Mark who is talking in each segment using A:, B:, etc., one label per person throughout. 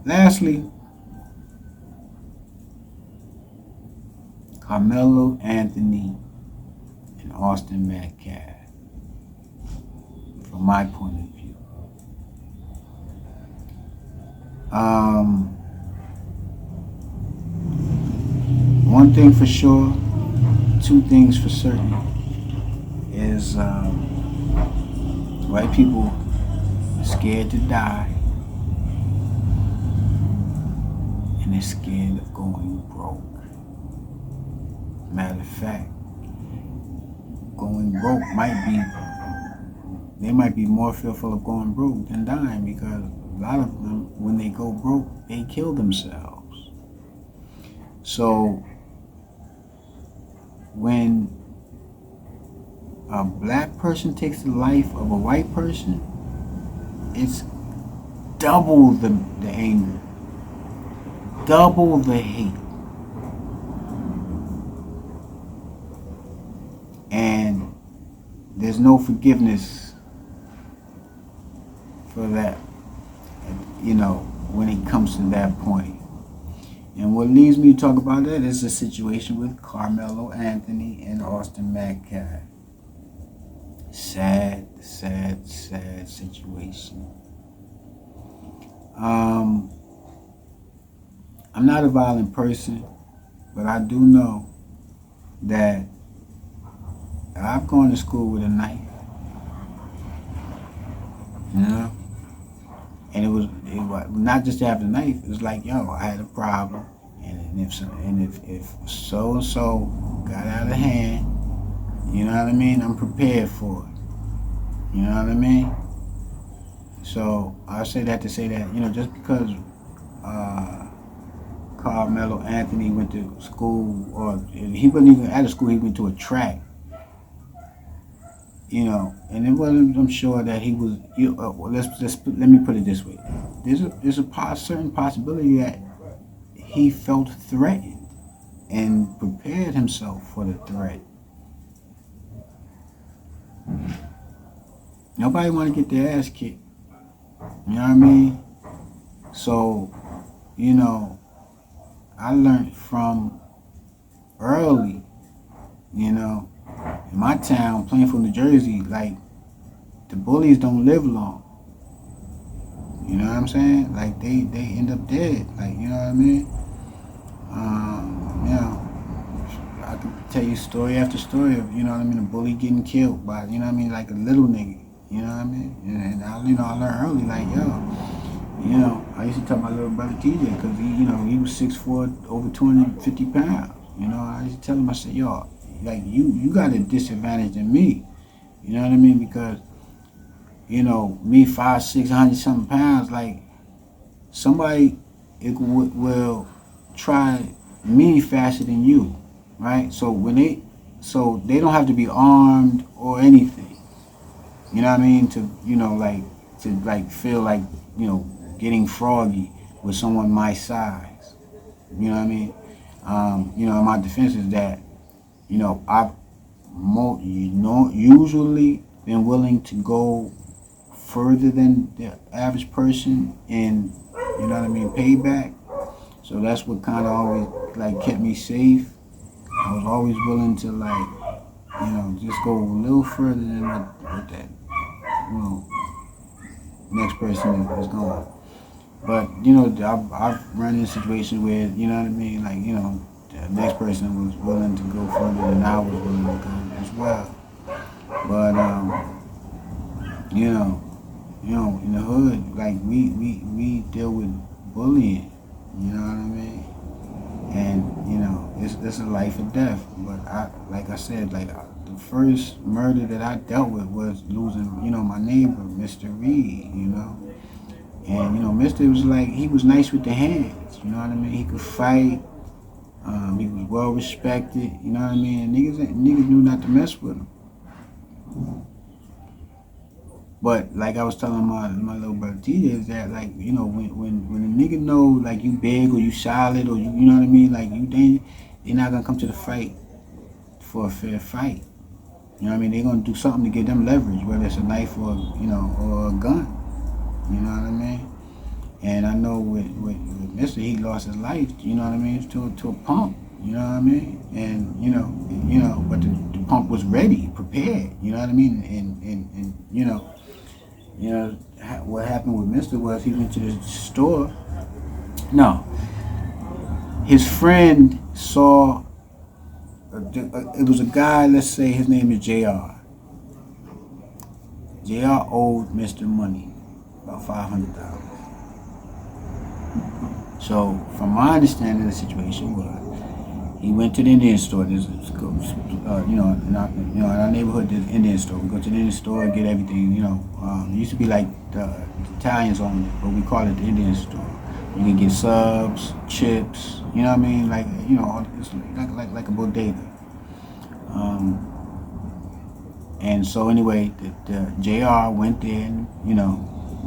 A: Lastly, Karmelo Anthony and Austin Mecalf, from my point of view. One thing for sure, two things for certain is white people are scared to die and they're scared of going broke. Matter of fact, going broke they might be more fearful of going broke than dying, because a lot of them, when they go broke, they kill themselves. So when a black person takes the life of a white person, it's double the anger, double the hate. And there's no forgiveness for that, when it comes to that point. And what leads me to talk about that is the situation with Karmelo Anthony and Austin Mecalf. Sad, sad, sad situation. I'm not a violent person, but I do know that I've gone to school with a knife, and it was not just to have the knife. It was like, I had a problem, and if so and so got out of hand, you know what I mean, I'm prepared for it. You know what I mean? So I say that to say that, just because Karmelo Anthony went to school, or he wasn't even out of school, he went to a track. And it wasn't. I'm sure that he was. Let me put it this way: there's a certain possibility that he felt threatened and prepared himself for the threat. Nobody want to get their ass kicked. You know what I mean? So, I learned from early, in my town, Plainfield, New Jersey, like, the bullies don't live long. You know what I'm saying? Like, they end up dead. Like, you know what I mean? I can tell you story after story of, a bully getting killed by, like a little nigga. You know what I mean? And I learned early, like, I used to tell my little brother TJ, because he was 6'4", over 250 pounds. I used to tell him, I said, like, you got a disadvantage than me. You know what I mean? Because, me 5'6", 100-something pounds, like, somebody will try me faster than you, right? So they don't have to be armed or anything. You know what I mean? To feel like, getting froggy with someone my size. You know what I mean? My defense is that, I've usually been willing to go further than the average person in, payback. So that's what kind of always, like, kept me safe. I was always willing to, like, just go a little further than what that, next person is going. But, I've run in situations where, like, the next person was willing to go further than I was willing to go as well. But, in the hood, like, we deal with bullying, you know what I mean? And, it's a life or death. But like I said, like, the first murder that I dealt with was losing, my neighbor, Mr. Reed, And, Mr. was like, he was nice with the hands, you know what I mean? He could fight. He was well respected, you know what I mean? And niggas knew not to mess with him. But like I was telling my little brother TJ, is that, like, when a nigga know, like, you big or you solid or you know what I mean, like, you dangerous, they're not gonna come to the fight for a fair fight. You know what I mean? They're gonna do something to give them leverage, whether it's a knife or or a gun. You know what I mean? And I know with Mister, he lost his life. You know what I mean? To a pump. You know what I mean? And but the pump was ready, prepared. You know what I mean? And what happened with Mister was he went to the store. No, his friend saw. It was a guy. Let's say his name is Jr. Jr. owed Mister money, about $500. So, from my understanding, the situation was he went to the Indian store. In our neighborhood, there's an Indian store. We go to the Indian store and get everything. It used to be like the Italians owned it, but we call it the Indian store. You can get subs, chips. You know what I mean? Like it's like a bodega. And so anyway, the JR went there, and,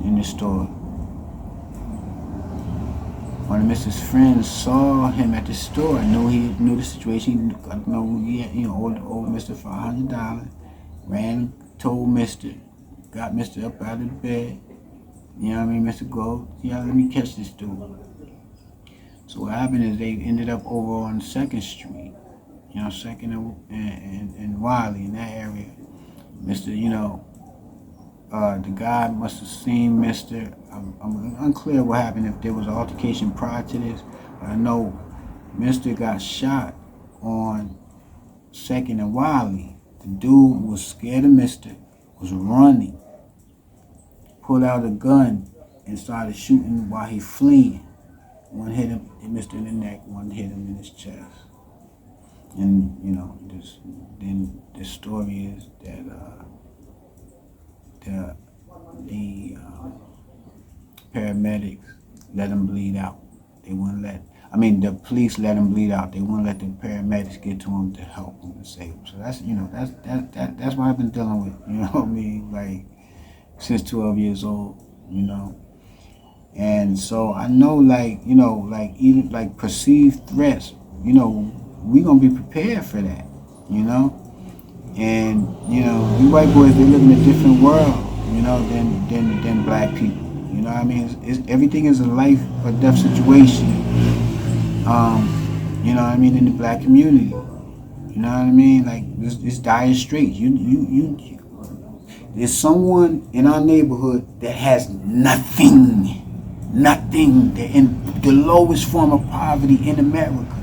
A: in the store. One of Mrs. friends saw him at the store. Knew the situation. He owed Mr. $500. Ran, told Mr. Got Mr. up out of the bed. You know what I mean? Mr. Go, let me catch this dude. So what happened is they ended up over on 2nd Street. 2nd and Wiley, in that area. Mr. The guy must have seen Mr. I'm unclear what happened, if there was an altercation prior to this. But I know Mr. got shot on 2nd and Wiley. The dude was scared of Mr. Was running, pulled out a gun and started shooting while he fleeing. One hit him, Mr. in the neck. One hit him in his chest. And then the story is that the paramedics let him bleed out. They wouldn't the police let him bleed out. They wouldn't let the paramedics get to him to help him and save him. So that's what I've been dealing with. You know what I mean? Like since 12 years old. And so I know, even like perceived threats. We gonna be prepared for that. And you white boys, they live in a different world, than black people. You know what I mean? Everything is a life or death situation. In the black community. You know what I mean? Like it's dire straits. There's someone in our neighborhood that has nothing. They're in the lowest form of poverty in America.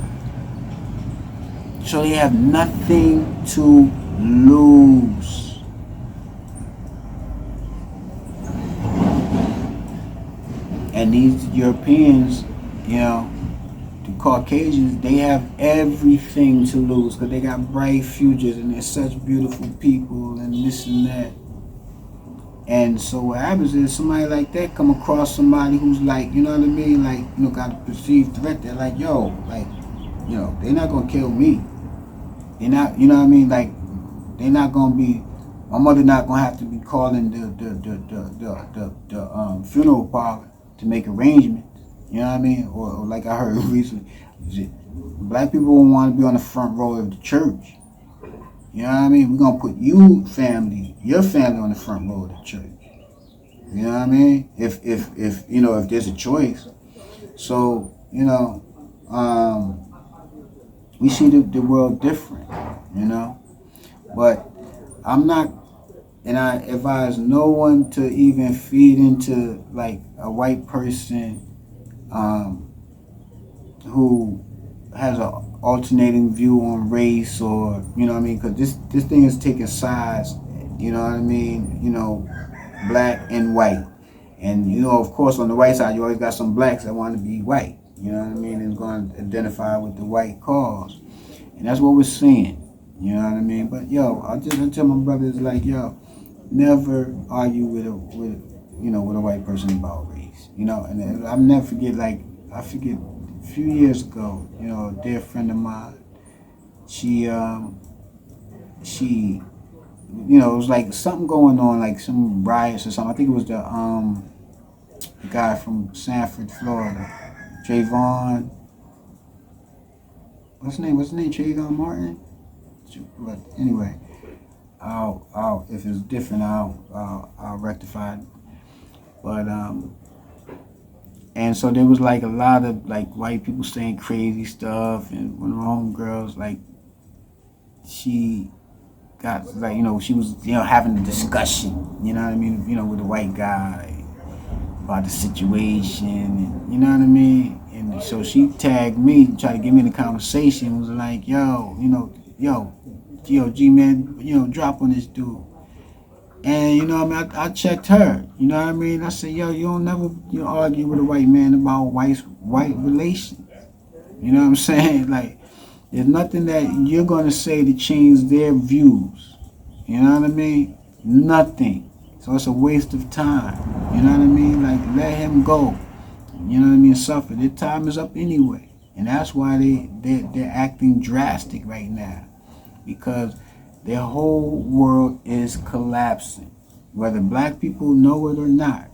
A: So they have nothing to lose. And these Europeans, the Caucasians, they have everything to lose because they got bright futures and they're such beautiful people and this and that. And so what happens is somebody like that come across somebody who's like, got a perceived threat. They're like, they're not gonna kill me. They're not, they're not gonna be. My mother not gonna have to be calling the funeral parlor to make arrangements. You know what I mean? Or like I heard recently, black people don't want to be on the front row of the church. You know what I mean? We're gonna put your family on the front row of the church. You know what I mean? If there's a choice. So, we see the world different, But I'm not, and I advise no one to even feed into like a white person who has an alternating view on race, or because this thing is taking sides, black and white. And of course on the white side you always got some blacks that want to be white, and going to identify with the white cause. And that's what we're seeing, But I tell my brothers, like, never argue with a white person about race, And I'll never forget, I forget a few years ago, a dear friend of mine, she it was like something going on, like some riots or something. I think it was the guy from Sanford, Florida, Trayvon. What's his name? Trayvon Martin. But anyway, I'll if it's different, I'll rectify it. But And so there was like a lot of like white people saying crazy stuff, and one of my homegirls, like, she got, like, she was, having a discussion, what I mean, with a white guy about the situation, and you know what I mean. And so she tagged me, tried to get me in the conversation, was like, yo, G man, drop on this dude. And I checked her. You know what I mean? I said, yo, you don't never argue with a white man about white relations. You know what I'm saying? Like, there's nothing that you're gonna say to change their views. You know what I mean? Nothing. So it's a waste of time. You know what I mean? Like, let him go. You know what I mean? Suffer. Their time is up anyway. And that's why they're acting drastic right now. Because their whole world is collapsing. Whether black people know it or not,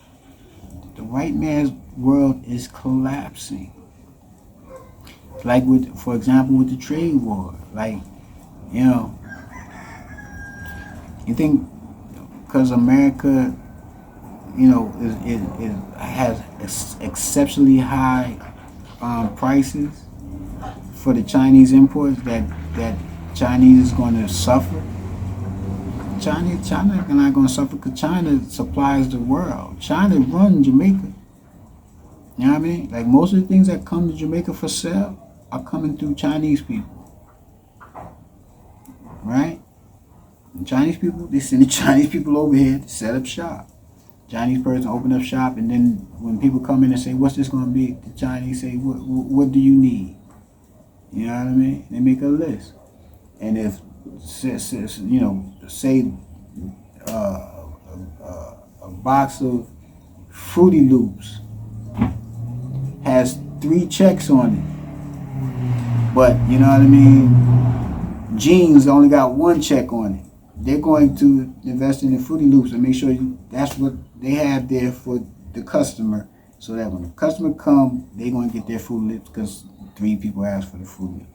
A: the white man's world is collapsing. Like, for example, with the trade war. Like, you think because America, has exceptionally high prices for the Chinese imports, that Chinese is going to suffer? China not going to suffer because China supplies the world. China runs Jamaica. You know what I mean? Like, most of the things that come to Jamaica for sale are coming through Chinese people, right? And Chinese people, they send the Chinese people over here to set up shop. Chinese person open up shop, and then when people come in and say, "What's this going to be?" the Chinese say, "What do you need?" You know what I mean? They make a list, and if say a box of Fruity Loops has 3 checks on it, but you know what I mean, jeans only got 1 check on it. They're going to invest in the Fruity Loops and make sure that's what they have there for the customer, so that when the customer come, they're going to get their Fruity Loops because 3 people asked for the Fruity Loops.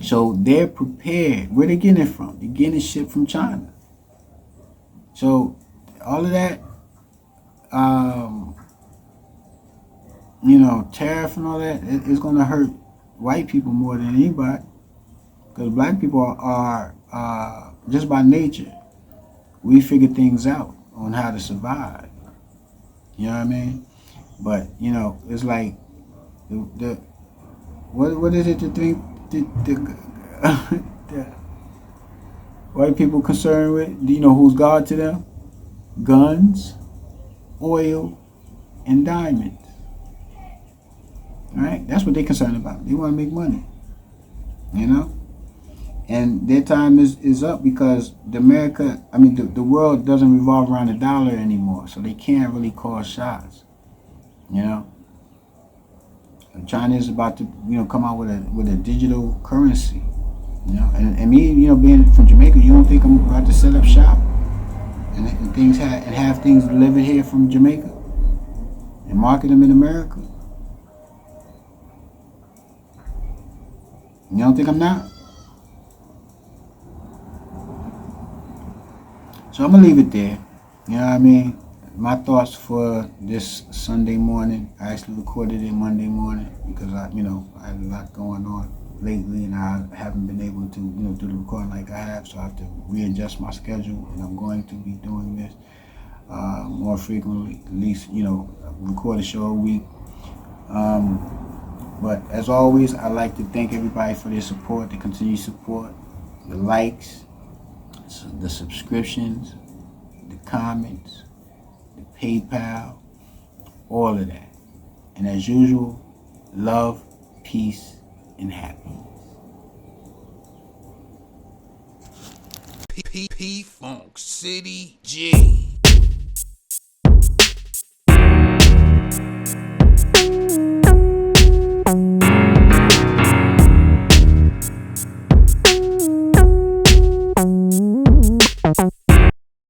A: So they're prepared. Where they getting it from? They're getting it shipped from China. So all of that, tariff and all that, is going to hurt white people more than anybody. Because black people are just by nature, we figure things out on how to survive. You know what I mean? But it's like the what is it to think the white people concerned with? Do you know who's God to them? Guns, oil, and diamonds. All right, that's what they're concerned about. They want to make money. And their time is up because the world doesn't revolve around the dollar anymore, so they can't really call shots. China is about to come out with a digital currency. And me being from Jamaica, you don't think I'm about to set up shop and have things delivered here from Jamaica and market them in America? You don't think I'm not? So I'm gonna leave it there. You know what I mean? My thoughts for this Sunday morning. I actually recorded it Monday morning because I had a lot going on lately, and I haven't been able to do the recording like I have. So I have to readjust my schedule, and I'm going to be doing this more frequently. At least record a show a week. But as always, I'd like to thank everybody for their support, the continued support, the likes, the subscriptions, the comments, the PayPal, all of that. And as usual, love, peace, and happiness.
B: P Funk City G.